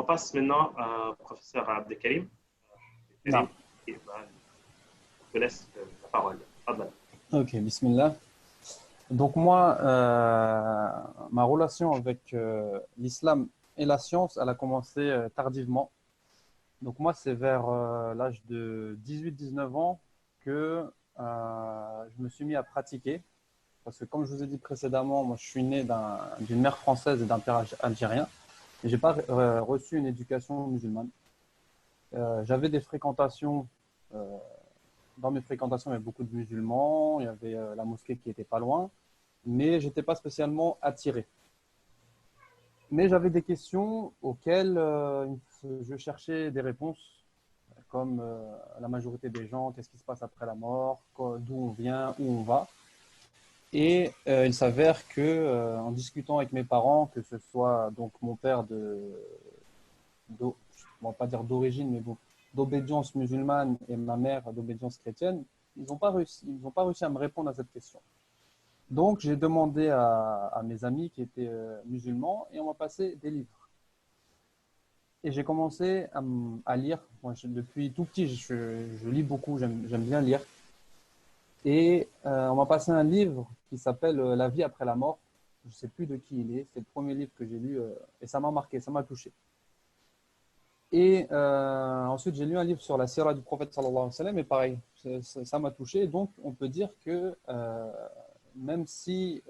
passe maintenant au professeur Abdelkarim. Non. Abdelkarim, et ben, je te laisse la parole. Tfadal. Ok, bismillah. Donc moi, ma relation avec l'islam et la science, elle a commencé tardivement. Donc moi, c'est vers l'âge de 18-19 ans que je me suis mis à pratiquer. Parce que comme je vous ai dit précédemment, moi, je suis né d'une mère française et d'un père algérien. Et j'ai pas reçu une éducation musulmane. J'avais des fréquentations euh, dans mes fréquentations, il y avait beaucoup de musulmans, il y avait la mosquée qui était pas loin, mais j'étais pas spécialement attiré. Mais j'avais des questions auxquelles je cherchais des réponses, comme la majorité des gens, qu'est-ce qui se passe après la mort, d'où on vient, où on va. Et il s'avère que, en discutant avec mes parents, que ce soit donc mon père on va pas dire d'origine, mais bon, d'obédience musulmane et ma mère d'obédience chrétienne, ils n'ont pas réussi à me répondre à cette question. Donc, j'ai demandé à mes amis qui étaient musulmans et on m'a passé des livres. Et j'ai commencé à lire. Moi, depuis tout petit, je lis beaucoup, j'aime bien lire. Et on m'a passé un livre qui s'appelle La vie après la mort. Je ne sais plus de qui il est. C'est le premier livre que j'ai lu et ça m'a marqué, ça m'a touché. Et ensuite, j'ai lu un livre sur la sira du prophète sallallahu alayhi wa sallam, et pareil, ça m'a touché. Donc, on peut dire que même si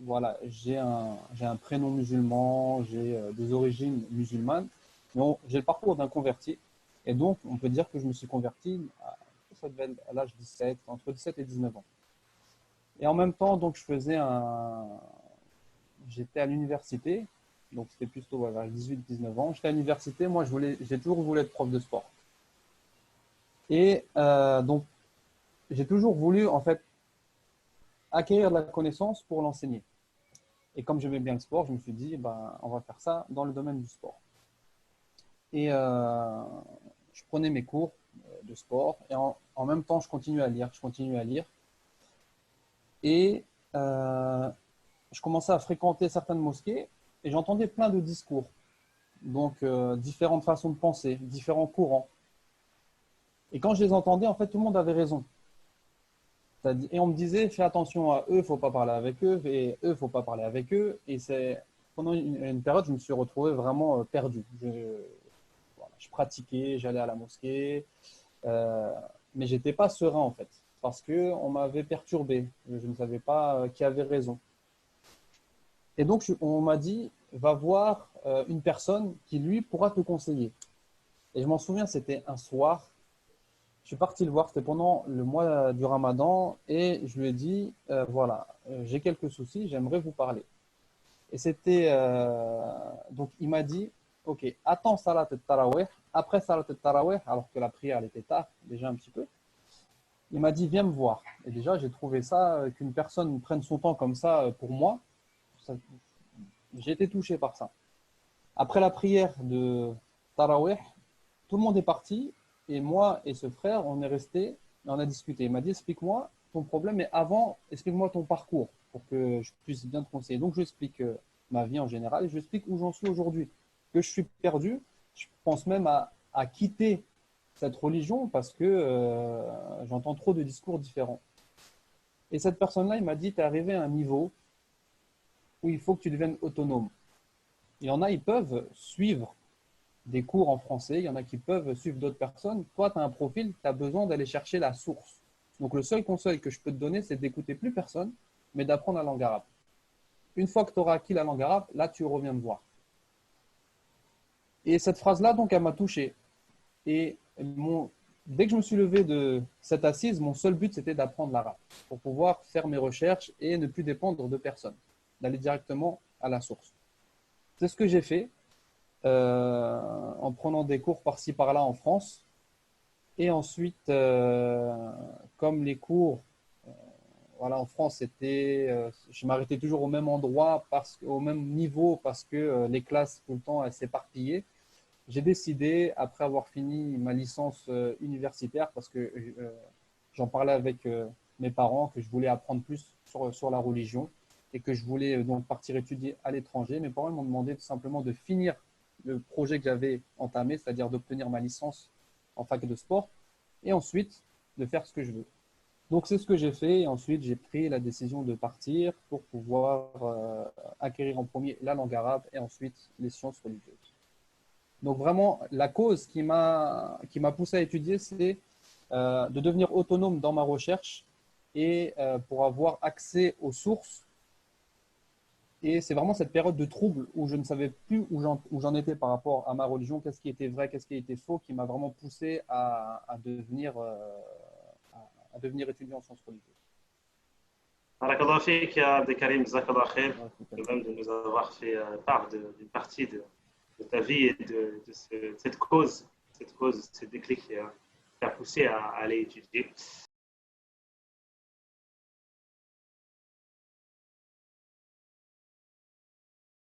voilà, j'ai un prénom musulman, j'ai des origines musulmanes, mais j'ai le parcours d'un converti. Et donc, on peut dire que je me suis converti ça devait être à l'âge 17, entre 17 et 19 ans. Et en même temps, donc, j'étais à l'université. Donc, c'était plutôt vers 18-19 ans. J'étais à l'université. Moi, j'ai toujours voulu être prof de sport. Et donc, j'ai toujours voulu, en fait, acquérir de la connaissance pour l'enseigner. Et comme j'aimais bien le sport, je me suis dit, ben, on va faire ça dans le domaine du sport. Et je prenais mes cours de sport et en même temps, je continuais à lire. Je continuais à lire. Et je commençais à fréquenter certaines mosquées et j'entendais plein de discours. Donc, différentes façons de penser, différents courants. Et quand je les entendais, en fait, tout le monde avait raison. Et on me disait, fais attention à eux, il ne faut pas parler avec eux, et eux, il ne faut pas parler avec eux. Et pendant une période, je me suis retrouvé vraiment perdu. Voilà, je pratiquais, j'allais à la mosquée, euh, mais je n'étais pas serein, en fait, parce qu'on m'avait perturbé. Je ne savais pas qui avait raison. Et donc, on m'a dit, va voir une personne qui, lui, pourra te conseiller. Et je m'en souviens, c'était un soir. Je suis parti le voir, c'était pendant le mois du Ramadan. Et je lui ai dit, voilà, j'ai quelques soucis, j'aimerais vous parler. Et c'était. Donc, il m'a dit, OK, attends Salat al-Tarawih. Après Salat al-Tarawih, alors que la prière, elle était tard, déjà un petit peu, il m'a dit, viens me voir. Et déjà, j'ai trouvé ça, qu'une personne prenne son temps comme ça pour moi, ça, j'ai été touché par ça. Après la prière de Tarawih, tout le monde est parti et moi et ce frère, on est resté et on a discuté. Il m'a dit, explique-moi ton problème, mais avant, explique-moi ton parcours pour que je puisse bien te conseiller. Donc, je lui explique ma vie en général et je lui explique où j'en suis aujourd'hui. Que je suis perdu, je pense même à quitter cette religion parce que j'entends trop de discours différents. Et cette personne-là, il m'a dit, tu es arrivé à un niveau où il faut que tu deviennes autonome. Il y en a, ils peuvent suivre des cours en français, il y en a qui peuvent suivre d'autres personnes. Toi, tu as un profil, tu as besoin d'aller chercher la source. Donc, le seul conseil que je peux te donner, c'est d'écouter plus personne, mais d'apprendre la langue arabe. Une fois que tu auras acquis la langue arabe, là, tu reviens me voir. Et cette phrase-là, donc, elle m'a touché. Et dès que je me suis levé de cette assise, mon seul but, c'était d'apprendre l'arabe pour pouvoir faire mes recherches et ne plus dépendre de personne, d'aller directement à la source. C'est ce que j'ai fait en prenant des cours par-ci par-là en France. Et ensuite, comme les cours, voilà, en France, je m'arrêtais toujours au même endroit, au même niveau, parce que les classes tout le temps elles s'éparpillaient. J'ai décidé, après avoir fini ma licence universitaire, parce que j'en parlais avec mes parents, que je voulais apprendre plus sur la religion et que je voulais donc partir étudier à l'étranger. Mes parents m'ont demandé tout simplement de finir le projet que j'avais entamé, c'est-à-dire d'obtenir ma licence en fac de sport, et ensuite de faire ce que je veux. Donc c'est ce que j'ai fait, et ensuite j'ai pris la décision de partir pour pouvoir acquérir en premier la langue arabe et ensuite les sciences religieuses. Donc vraiment, la cause qui m'a poussé à étudier, c'est de devenir autonome dans ma recherche et pour avoir accès aux sources. Et c'est vraiment cette période de trouble où je ne savais plus où j'en étais par rapport à ma religion, qu'est-ce qui était vrai, qu'est-ce qui était faux, qui m'a vraiment poussé à devenir étudiant en sciences religieuses. Barakallah fik, ya Abdelkarim, Jazakallah khair, Ouais, c'est de comme ça. même de nous avoir fait part d'une partie de ta vie et de cette cause, cette déclic qui a poussé à aller étudier.